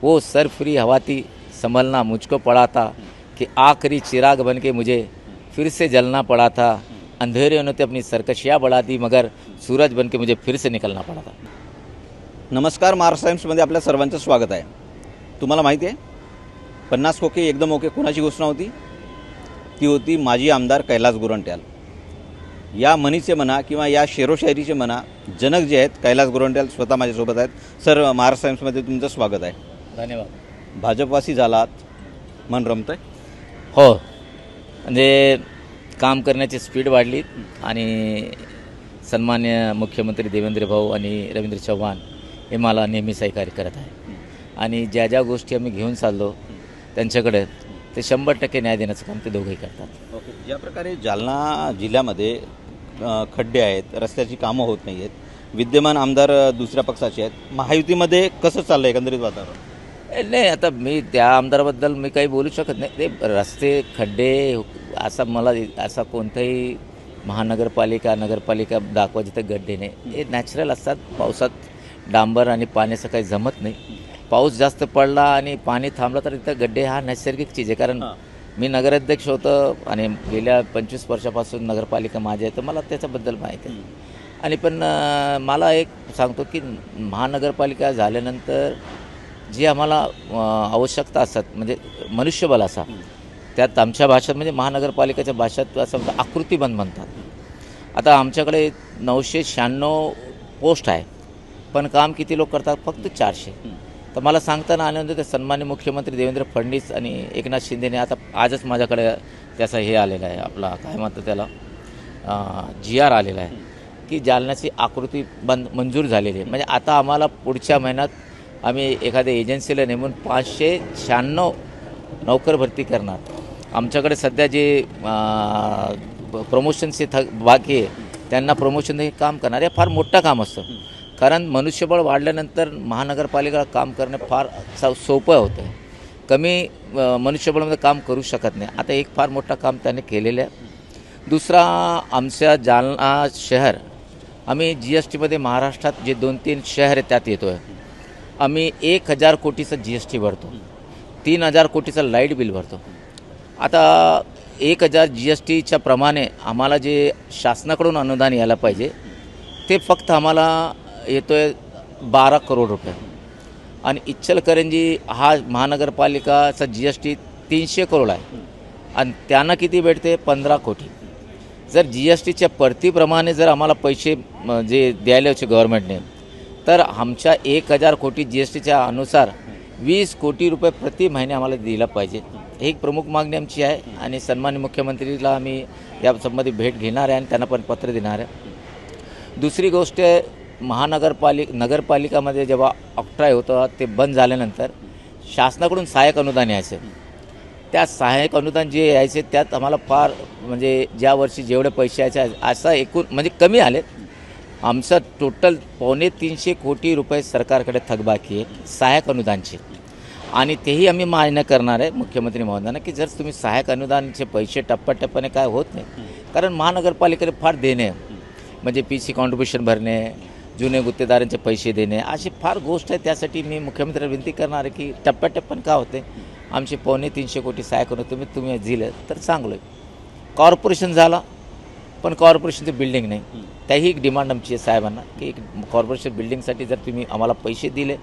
वो सरफरी हवा थी संभलना मुझको पड़ा था कि आखिरी चिराग बन के मुझे फिर से जलना पड़ा था। अंधेरे ने तो अपनी सरकशियाँ बढ़ा दी मगर सूरज बन के मुझे फिर से निकलना पड़ा था। नमस्कार, महाराष्ट्र टाइम्समध्ये आपल्या सर्वांचं स्वागत आहे. तुम्हाला माहिती आहे 50 खोके एकदम ओके कोणाची घोषणा होती? ती होती माजी आमदार कैलास गोरंट्याल. या म्हणीचे म्हणा किंवा या शेरोशायरीचे म्हणा जनक जे आहेत कैलास गोरंट्याल स्वतः माझ्यासोबत आहेत. सर, महाराष्ट्र टाइम्समध्ये तुमचं स्वागत आहे. धन्यवाद. भाजपवासी झालात, मन रमतंय? हो, म्हणजे काम करण्याची स्पीड वाढली आणि सन्मान्य मुख्यमंत्री देवेंद्र भाऊ आणि रवींद्र चव्हाण हे मला नेहमी सहकार्य करत आहे आणि ज्या ज्या गोष्टी आम्ही घेऊन चाललो त्यांच्याकडे ते 100% न्याय देण्याचं काम ते दोघंही करतात. ओके. ज्या प्रकारे जालना जिल्ह्यामध्ये खड्डे आहेत, रस्त्याची कामं होत नाही आहेत, विद्यमान आमदार दुसऱ्या पक्षाचे आहेत, महायुतीमध्ये कसं चाललं एकंदरीत वातावरण? नाही, आता मी त्या आमदाराबद्दल मी काही बोलू शकत नाही. ते रस्ते खड्डे असा मला असा कोणताही महानगरपालिका नगरपालिका दाखवा जिथे गड्डे नाही. हे नॅचरल असतात. पावसात डांबर आणि पाण्याचं काही जमत नाही. पाऊस जास्त पडला आणि पाणी थांबलं तर इथं गड्डे हा नैसर्गिक चीज आहे. कारण मी नगराध्यक्ष होतो आणि गेल्या 25 वर्षापासून नगरपालिका माझी आहे तर मला त्याच्याबद्दल माहिती आहे. आणि पण मला एक सांगतो की महानगरपालिका झाल्यानंतर जी आम्हाला आवश्यकता असतात म्हणजे मनुष्यबळ असा त्यात आमच्या भाषेत म्हणजे महानगरपालिकेच्या भाषेत असं आकृतीबंध म्हणतात. आता आमच्याकडे 996 पोस्ट आहे पण काम किती लोक करतात? फक्त 400. तर मला सांगताना आनंद होतो सन्मान्य मुख्यमंत्री देवेंद्र फडणवीस आणि एकनाथ शिंदेने आता आजच माझ्याकडे त्याचा हे आलेला आहे, आपला काय म्हणतं त्याला GR आलेला आहे की जालन्याची आकृती बंद मंजूर झालेली आहे. म्हणजे आता आम्हाला पुढच्या महिन्यात आम्ही एखाद्या एजन्सीला नेमून 596 नोकर भरती करणार. आमच्याकडे सध्या जे प्रमोशनचे बाकी आहे त्यांना प्रमोशन हे काम करणार. हे फार मोठं काम असतं कारण मनुष्यबळ वाढल्यानंतर महानगरपालिका काम करणे फार सोपं होतं. कमी मनुष्यबळामध्ये काम करू शकत नाही. आता एक फार मोठं काम त्याने केलेलं आहे. दुसरा, आमच्या जालना शहर आम्ही GSTमध्ये महाराष्ट्रात जे 2-3 शहर आहेत त्यात येतो आहे. आम्ही 1000 कोटीचं GST भरतो, 3000 कोटीचं लाईट बिल भरतो. आता 1000 GSTच्या प्रमाणे आम्हाला जे शासनाकडून अनुदान यायला पाहिजे ते फक्त आम्हाला येतो आहे 12 करोड रुपये. आणि इचलकरंजी हा महानगरपालिकाचा GST 300 करोड आहे आणि त्यांना किती भेटते? 15 कोटी. जर GSTच्या परतीप्रमाणे जर आम्हाला पैसे जे द्यायला होते गव्हर्नमेंटने तर आमच्या 1000 कोटी GSTच्या अनुसार 20 कोटी रुपये प्रति महिने आम्हाला दिला पाहिजे. ही एक प्रमुख मागणी आमची आहे आणि सन्मान्य मुख्यमंत्रीला आम्ही या संबंधी भेट घेणार आहे आणि त्यांना पण पत्र देणार आहे. दुसरी गोष्ट, नगरपालिकामध्ये जेव्हा ऑक्ट्राय होतं ते बंद झाल्यानंतर शासनाकडून सहाय्यक अनुदान यायचं. त्या सहाय्यक अनुदान जे यायचे त्यात आम्हाला फार म्हणजे ज्या वर्षी जेवढे पैसे यायचे असा एकूण म्हणजे कमी आले. आमचं टोटल 350 कोटी रुपये सरकारकडे थकबाकी आहे सहाय्यक अनुदानचे आणि तेही आम्ही मान्य करणार आहे मुख्यमंत्री महोदयांना की जर तुम्ही सहाय्यक अनुदानचे पैसे टप्प्याटप्प्याने काय होत नाही. कारण महानगरपालिकेने फार देणे म्हणजे PC कॉन्ट्रिब्युशन भरणे, जुने गुत्तेदारांचे पैसे देणे अशी फार गोष्ट आहे. त्यासाठी मी मुख्यमंत्र्यांना विनंती करणार आहे की टप्प्याटप्प्याने का होते आमचे 350 कोटी सहाय्यक अनुदान तुम्ही दिलं तर चांगलं आहे. कॉर्पोरेशन झाला पण कॉर्पोरेशनचं बिल्डिंग नाही. त्याही एक डिमांड आमची आहे साहेबांना की एक कॉर्पोरेशन बिल्डिंगसाठी जर तुम्ही आम्हाला पैसे दिले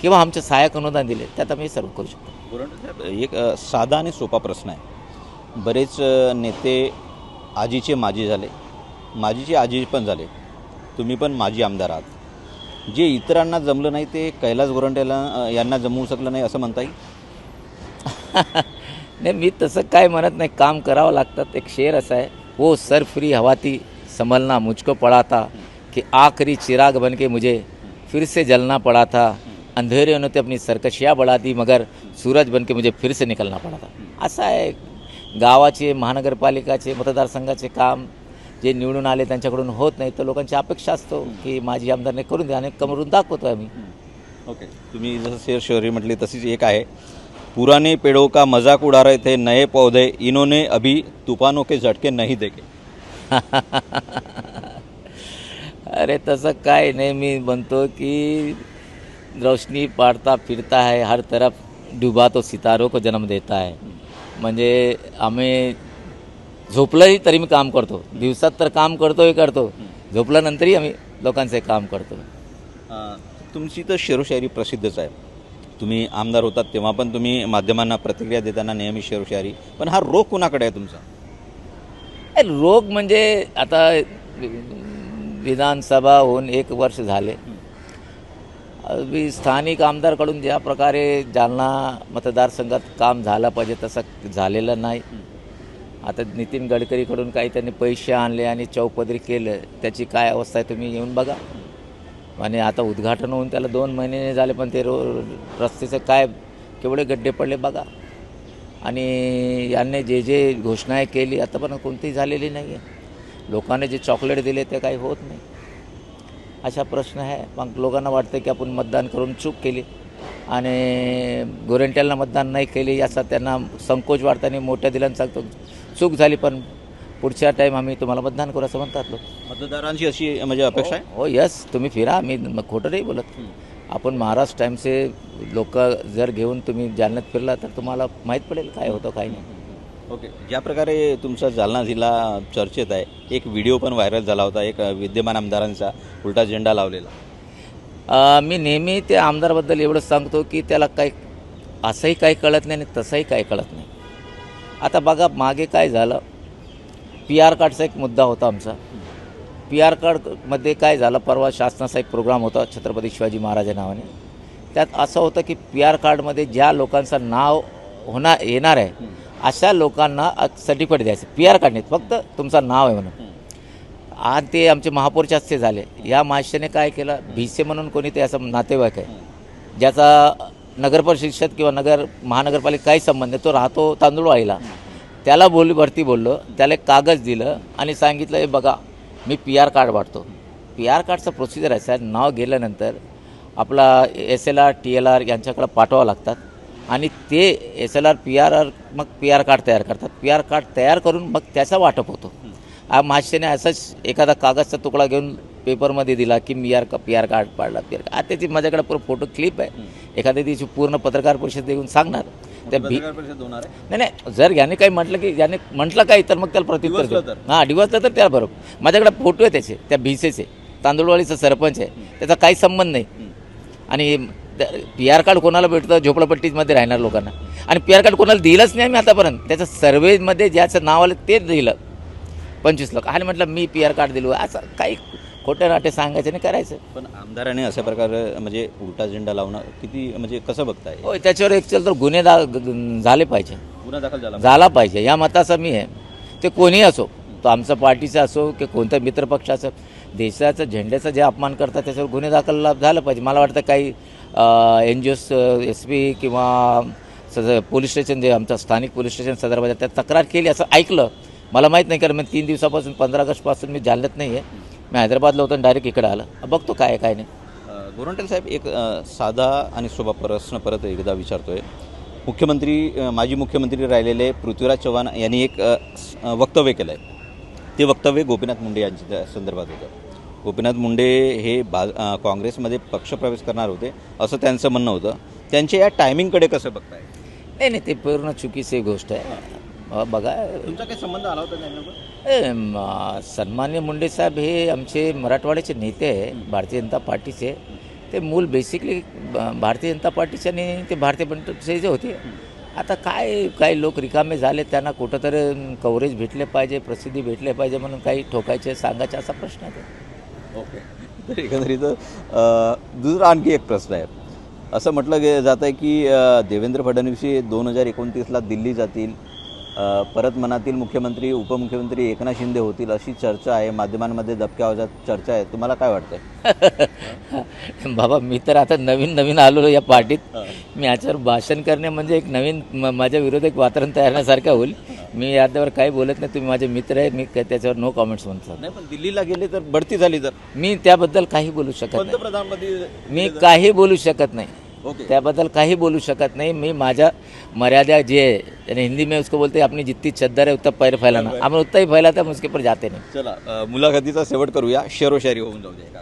किंवा आमचे सहाय्यक अनुदान दिले त्यात आम्ही सर्व करू शकतो. एक साधा आणि सोपा प्रश्न आहे. बरेच नेते आजीचे माजी झाले, माजीचे आजी पण झाले, तुम्ही पण माजी आमदार आहात. जे इतरांना जमलं नाही ते कैलास गोरंट्याला यांना जमवू शकलं नाही असं म्हणता येईल? नाही, मी तसं काय म्हणत नाही. काम करावं लागतात. एक शेर असा आहे, वो सरफरी हवा थी संभलना मुझको पड़ा था कि आखिरी चिराग बन के मुझे फिर से जलना पड़ा था. अंधेरे ने तो अपनी सरकशियाँ बढ़ा दी मगर सूरज बन के मुझे फिर से निकलना पड़ा था. असं आहे. गावाचे महानगरपालिकाचे मतदारसंघाचे काम जे निवडून आले त्यांच्याकडून होत नाही तर लोकांची अपेक्षा असतो की माझी आमदारने करून द्या आणि करून दाखवतो आम्ही. ओके. तुम्ही जसं शेर शहरी म्हटली तशीच एक आहे, पुराने पेड़ों का मजाक उड़ा रहे थे नए पौधे, इन्होंने अभी तूफानों के झटके नहीं देखे. अरे तसं काय नाही. मी म्हणतो की रोशनी पाड़ता फिरता है, हर तरफ डुबा तो सितारों को जन्म देता है. म्हणजे आम्ही झोपलंही तरी मी काम करतो, दिवसात तर काम करतो, झोपल्यानंतरही आम्ही लोकांचे काम करतो. तुमची तर शेरोशायरी प्रसिद्धच आहे. तुम्ही आमदार होतात तेव्हा पण तुम्ही माध्यमांना प्रतिक्रिया देताना नेहमी शेरोशायरी, पण हा रोग कुणाकडे आहे तुमचा? रोग म्हणजे आता विधानसभा होऊन 1 वर्ष झाले. स्थानिक आमदारकडून ज्या प्रकारे जालना मतदारसंघात काम झालं पाहिजे तसं झालेलं नाही. आता नितीन गडकरीकडून काही त्यांनी पैसे आणले आणि चौपदरी केलं, त्याची काय अवस्था आहे तुम्ही येऊन बघा. आणि आता उद्घाटन होऊन त्याला 2 महिने झाले, पण ते रस्त्याचं काय केवढे गड्डे पडले बघा. आणि यांनी जे घोषणाएं केली आतापर्यंत कोणतीही झालेली नाही आहे. लोकांनी जे चॉकलेट दिले ते काही होत नाही, अशा प्रश्न आहे. मग लोकांना वाटतं की आपण मतदान करून चूक केली आणि गोरेंट्याला मतदान नाही केली याचा त्यांना संकोच वाटतं आणि मोठ्या दिलांना सांगतो चूक झाली, पण पुढच्या टाईम आम्ही तुम्हाला मतदान करू असं म्हणतात लोक. मतदारांची अशी म्हणजे अपेक्षा आहे. हो यस, तुम्ही फिरा, मी खोटं नाही बोलत. आपण महाराष्ट्र टाईमचे लोक जर घेऊन तुम्ही जालन्यात फिरला तर तुम्हाला माहीत पडेल काय होतं काय नाही. ओके, ज्या प्रकारे तुमचा जालना जिल्हा चर्चेत आहे, एक व्हिडिओ पण व्हायरल झाला होता, एक विद्यमान आमदारांचा उलटा झेंडा लावलेला. मी नेहमी त्या आमदारबद्दल एवढंच सांगतो की त्याला काही असंही काही कळत नाही आणि तसंही काही कळत नाही. आता बघा मागे काय झालं, PR कार्डचा एक मुद्दा होता आमचा. PR कार्डमध्ये काय झालं, परवा शासनाचा एक प्रोग्राम होता छत्रपती शिवाजी महाराज नावाने. त्यात असं होतं की PR कार्डमध्ये ज्या लोकांचं नाव येणार आहे अशा लोकांना सर्टिफिकेट द्यायचं. PR कार्ड नाही, फक्त तुमचं नाव आहे म्हणून. आणि ते आमचे महापौरच्या हस्ते झाले. या माश्याने काय केलं, भिसे म्हणून कोणी ते असं नातेवाईक आहे ज्याचा नगरपरिषद किंवा महानगरपालिका काही संबंध नाही, तो राहतो तांदूळवाडीला. त्याला भरती बोललो, त्याला एक कागद दिलं आणि सांगितलं हे बघा मी PR कार्ड वाटतो. PR कार्डचं प्रोसिजर आहे सर, नाव गेल्यानंतर आपला SLR TLR यांच्याकडे पाठवावं लागतात आणि ते SLR PRR मग PR कार्ड तयार करतात. PR कार्ड तयार करून मग त्याचा वाटप होतो. माश्याने असंच एखादा कागदचा तुकडा घेऊन पेपरमध्ये दिला की मी PR कार्ड पाडला. आता त्याची माझ्याकडे पूर्ण फोटो क्लिप आहे. एखाद्या दिवशी पूर्ण पत्रकार परिषद देऊन सांगणार त्या नाही, जर याने काही म्हटलं की याने म्हटलं काही तर मग त्याला प्रत्युत्तर देऊ. हां, डिवसलं तर त्याला बरोबर. माझ्याकडे फोटो आहे त्याचे, त्या भिसेचे, तांदूळवाडीचा सरपंच आहे, त्याचा काही संबंध नाही. आणि PR कार्ड कोणाला भेटतं, झोपडपट्टीमध्ये राहणार लोकांना. आणि PR कार्ड कोणाला दिलंच नाही मी आतापर्यंत. त्याचं सर्वेमध्ये ज्याचं नाव आलं ते दिलं 25 लाख. आणि म्हटलं मी PR कार्ड दिलो, असं काही खोटे नाटे सांगायचं नाही करायचं. पण आमदाराने अशा प्रकारे म्हणजे उलटा झेंडा लावणं किती म्हणजे कसं बघताय? हो, त्याच्यावर एकचल तर गुन्हे झाले पाहिजे, गुन्हा दाखल झाला पाहिजे या मताचा मी आहे. ते कोणीही असो, तो आमचा पार्टीचा असो की कोणत्या मित्रपक्षाचं, देशाचं झेंड्याचा जे अपमान करतात त्याच्यावर गुन्हे दाखल झालं पाहिजे. मला वाटतं काही NGOs SP किंवा पोलीस स्टेशन जे आमचं स्थानिक पोलीस स्टेशन सदर त्या तक्रार केली असं ऐकलं. मला माहीत नाही, कारण मी 3 दिवसापासून 15 ऑगस्टपासून मी जालन्यात नाही आहे. मी हैदराबादला होतो आणि डायरेक्ट इकडे आलं, बघतो काय आहे काय नाही. गोरंट्याल साहेब, एक साधा आणि सोपा प्रश्न परत एकदा विचारतोय. माजी मुख्यमंत्री राहिलेले पृथ्वीराज चव्हाण यांनी एक वक्तव्य केलं आहे. ते वक्तव्य गोपीनाथ मुंडे यांच्या संदर्भात होतं. गोपीनाथ मुंडे हे काँग्रेसमध्ये पक्षप्रवेश करणार होते असं त्यांचं म्हणणं होतं. त्यांच्या या टायमिंगकडे कसं बघताय? नाही, ते पूर्ण चुकीची गोष्ट आहे. बघा, तुमचा काही संबंध आला होता त्यांच्याबरोबर? सन्मान्य मुंडे साहेब हे आमचे मराठवाड्याचे नेते आहे, भारतीय जनता पार्टीचे. ते मूल बेसिकली भारतीय जनता पार्टीचे आणि ते भारतीय जनता जे होते. आता काही लोक रिकामे झाले, त्यांना कुठंतरी कव्हरेज भेटले पाहिजे, प्रसिद्धी भेटले पाहिजे म्हणून काही ठोकायचे सांगायचे असा प्रश्न आहे. ओके, तर एकंदरीत दुसरा आणखी एक प्रश्न आहे. असं म्हटलं जात आहे की देवेंद्र फडणवीस 2029ला दिल्ली जातील, परत मनातील मुख्यमंत्री उपमुख्यमंत्री एकनाथ शिंदे होतील अशी चर्चा आहे. माध्यमांमध्ये दबक्या आवाजात चर्चा आहे. तुम्हाला काय वाटतंय? बाबा, मी तर आता नवीन आलो या पार्टीत. मी याच्यावर भाषण करणे म्हणजे एक नवीन माझ्या विरोधात एक वातावरण तयार करण्यासारखं होईल. मी याच्यावर काही बोलत नाही. तुम्ही माझे मित्र आहे, मी त्याच्यावर नो कॉमेंट्स म्हणतो. नाही, पण दिल्लीला गेले तर बढती झाली तर मी त्याबद्दल काही बोलू शकत नाही. पंतप्रधानपदी मी काही बोलू शकत नाही. ओके, त्याबद्दल काही बोलू शकत नाही. मी माझ्या मर्यादा जे है, यानी हिंदी में उसको बोलते हैं अपनी जितनी चद्दर है उतना पैर फैलाना. हम उतना ही फैलाते हम उसके ऊपर जाते नहीं. चला, मुलाखतीचा शेवट करूया. शेरोशायरी होऊन जाऊ द्या.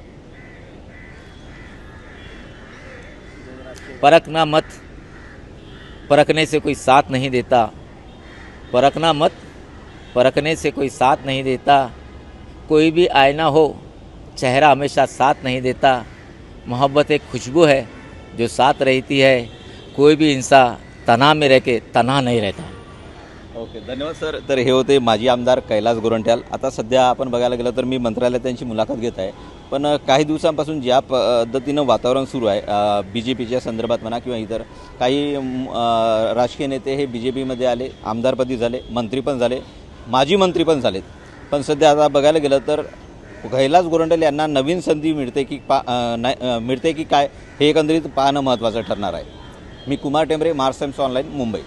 परखना मत, परखने से कोई साथ नहीं देता, परखना मत, परखने से कोई साथ नहीं देता, कोई भी आईना हो चेहरा हमेशा साथ नहीं देता, मोहब्बत एक खुशबू है जो साथ रहती है, कोई भी इंसान तनाव में रह के तन्हा नहीं रहता. ओके, धन्यवाद सर. तर हे होते माजी आमदार कैलास गोरंट्याल. आता सध्या आपण बघायला गेलं तर मी मंत्रालयात त्यांची मुलाखत घेत आहे, पण काही दिवसांपासून ज्या पद्धतीनं वातावरण सुरू आहे BJPच्या संदर्भात म्हणा किंवा इतर काही राजकीय नेते हे BJPमध्ये आले, आमदारपदी झाले, मंत्री पण झाले, माजी मंत्री पण झालेत. पण सध्या आता बघायला गेलं तर कैलास गोरंट्याल यांना नवीन संधी मिळते की काय हे एकंदरीत पाहणं महत्त्वाचं ठरणार आहे. मी कुमार टेंबरे, महाराष्ट्र टाइम्स ऑनलाईन, मुंबई.